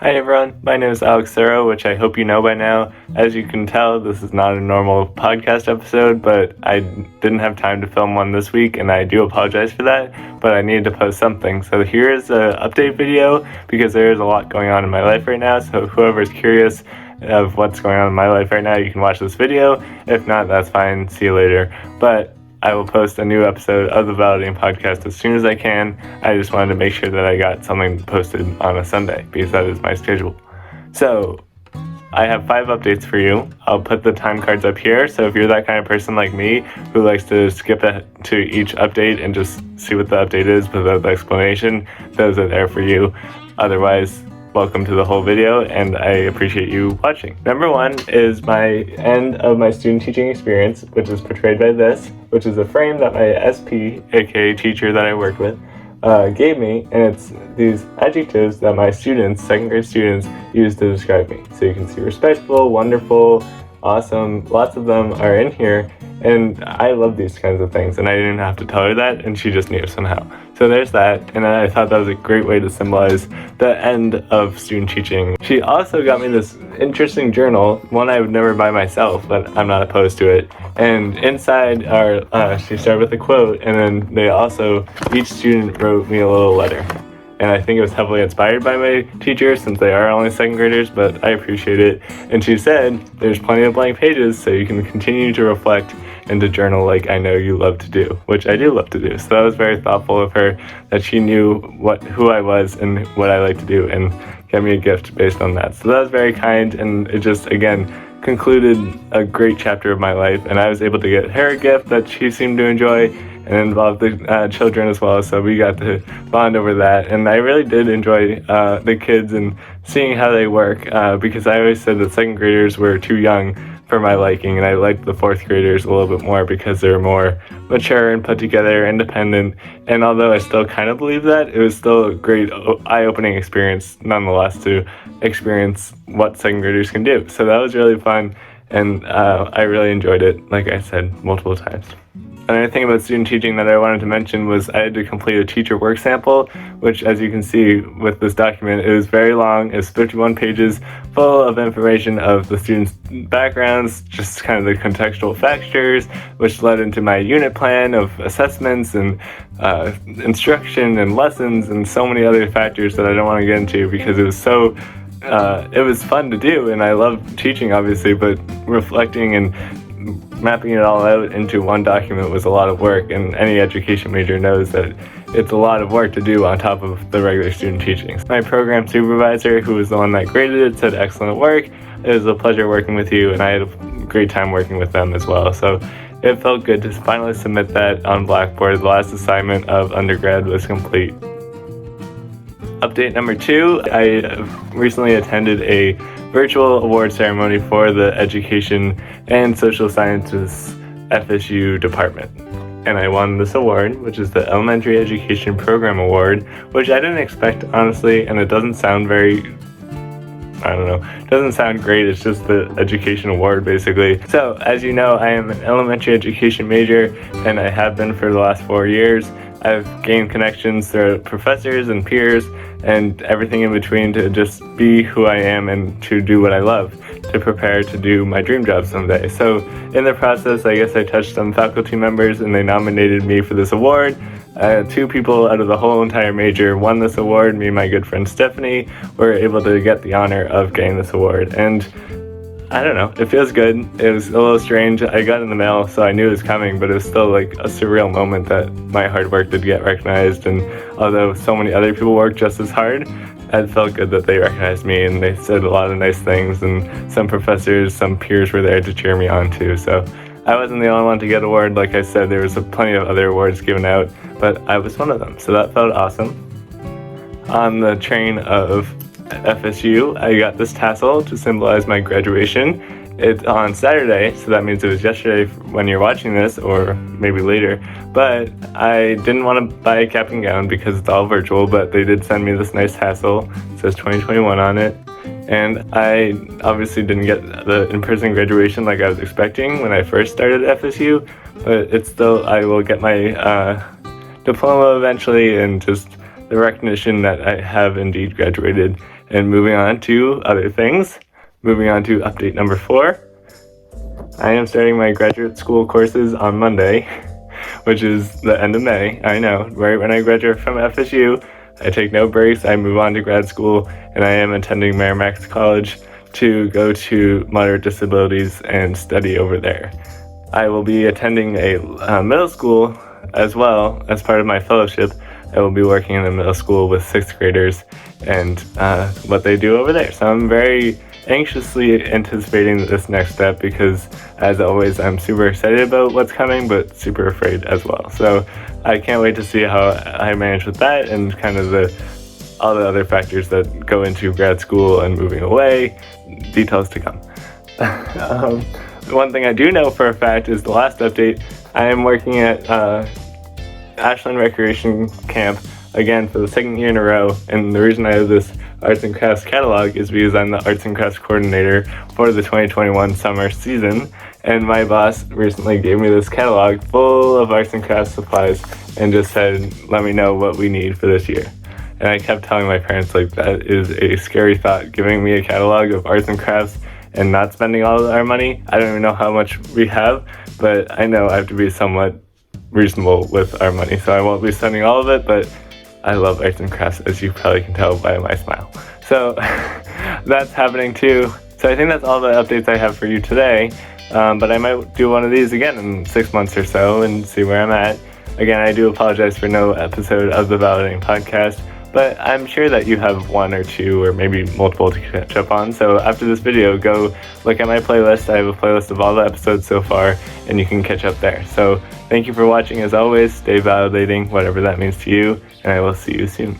Hi everyone, my name is Alex Thurrow, which I hope you know by now. As you can tell, this is not a normal podcast episode, but I didn't have time to film one this week, and I do apologize for that, but I needed to post something. So here's an update video, because there is a lot going on in my life right now, so whoever's curious of what's going on in my life right now, you can watch this video. If not, that's fine, see you later. But I will post a new episode of the Validating Podcast as soon as I can. I just wanted to make sure that I got something posted on a Sunday because that is my schedule. So I have 5 updates for you. I'll put the time cards up here. So if you're that kind of person like me who likes to skip to each update and just see what the update is without the explanation, those are there for you. Otherwise, welcome to the whole video, and I appreciate you watching. Number 1 is my end of my student teaching experience, which is portrayed by this, which is a frame that my SP, aka teacher that I worked with, gave me, and it's these adjectives that my students, second grade students, use to describe me. So you can see respectful, wonderful, awesome, lots of them are in here, and I love these kinds of things, and I didn't have to tell her that, and she just knew somehow. So there's that, and I thought that was a great way to symbolize the end of student teaching. She also got me this interesting journal, one I would never buy myself, but I'm not opposed to it. And inside she started with a quote, and then they also, each student wrote me a little letter. And I think it was heavily inspired by my teacher since they are only second graders, but I appreciate it. And she said, there's plenty of blank pages so you can continue to reflect and to journal like I know you love to do, which I do love to do. So that was very thoughtful of her that she knew who I was and what I like to do and gave me a gift based on that. So that was very kind, and it just, again, concluded a great chapter of my life, and I was able to get her a gift that she seemed to enjoy and involve the children as well, so we got to bond over that. And I really did enjoy the kids and seeing how they work, because I always said that second graders were too young for my liking, and I liked the fourth graders a little bit more because they're more mature and put together, independent. And although I still kind of believe that, it was still a great eye-opening experience nonetheless to experience what second graders can do. So that was really fun, and I really enjoyed it, like I said, multiple times. Another thing about student teaching that I wanted to mention was I had to complete a teacher work sample, which, as you can see with this document, it was very long. It was 51 pages full of information of the students' backgrounds, just kind of the contextual factors, which led into my unit plan of assessments and instruction and lessons and so many other factors that I don't want to get into because it was so it was fun to do, and I love teaching, obviously, but reflecting and mapping it all out into one document was a lot of work, and any education major knows that it's a lot of work to do on top of the regular student teaching. My program supervisor, who was the one that graded it, said excellent work. It was a pleasure working with you, and I had a great time working with them as well. So it felt good to finally submit that on Blackboard. The last assignment of undergrad was complete. Update number 2, I recently attended a virtual award ceremony for the Education and Social Sciences FSU department. And I won this award, which is the Elementary Education Program Award, which I didn't expect, honestly, and it doesn't sound it doesn't sound great. It's just the education award, basically. So, as you know, I am an elementary education major, and I have been for the last 4 years. I've gained connections through professors and peers and everything in between to just be who I am and to do what I love, to prepare to do my dream job someday. So in the process, I guess I touched some faculty members and they nominated me for this award. 2 people out of the whole entire major won this award. Me and my good friend Stephanie were able to get the honor of getting this award. And I don't know, it feels good. It was a little strange. I got it in the mail, so I knew it was coming, but it was still like a surreal moment that my hard work did get recognized. And although so many other people worked just as hard, it felt good that they recognized me, and they said a lot of nice things, and some professors, some peers were there to cheer me on too. So I wasn't the only one to get an award. Like I said, there was plenty of other awards given out, but I was one of them. So that felt awesome. On the train of FSU, I got this tassel to symbolize my graduation. It's on Saturday, so that means it was yesterday when you're watching this, or maybe later. But I didn't want to buy a cap and gown because it's all virtual, but they did send me this nice tassel. It says 2021 on it. And I obviously didn't get the in-person graduation like I was expecting when I first started at FSU, but it's still, I will get my diploma eventually, and just the recognition that I have indeed graduated And moving on to other things, moving on to update number 4. I am starting my graduate school courses on Monday, which is the end of May. I know, right when I graduate from FSU, I take no breaks, I move on to grad school, and I am attending Merrimack College to go to moderate disabilities and study over there. I will be attending a middle school as well as part of my fellowship. I will be working in a middle school with 6th graders and what they do over there. So I'm very anxiously anticipating this next step because, as always, I'm super excited about what's coming, but super afraid as well. So I can't wait to see how I manage with that and kind of all the other factors that go into grad school and moving away. Details to come. One thing I do know for a fact is the last update. I am working at Ashland Recreation Camp again for the 2nd year in a row, and the reason I have this arts and crafts catalog is because I'm the arts and crafts coordinator for the 2021 summer season, and my boss recently gave me this catalog full of arts and crafts supplies and just said, let me know what we need for this year. And I kept telling my parents, like, that is a scary thought, giving me a catalog of arts and crafts and not spending all of our money. I don't even know how much we have, but I know I have to be somewhat reasonable with our money, so I won't be spending all of it, but I love arts and crafts, as you probably can tell by my smile. So that's happening too. So I think that's all the updates I have for you today, but I might do one of these again in 6 months or so and see where I'm at. Again, I do apologize for no episode of the Validating Podcast, but I'm sure that you have 1 or 2 or maybe multiple to catch up on. So after this video, go look at my playlist. I have a playlist of all the episodes so far, and you can catch up there. So thank you for watching as always. Stay validating, whatever that means to you, and I will see you soon.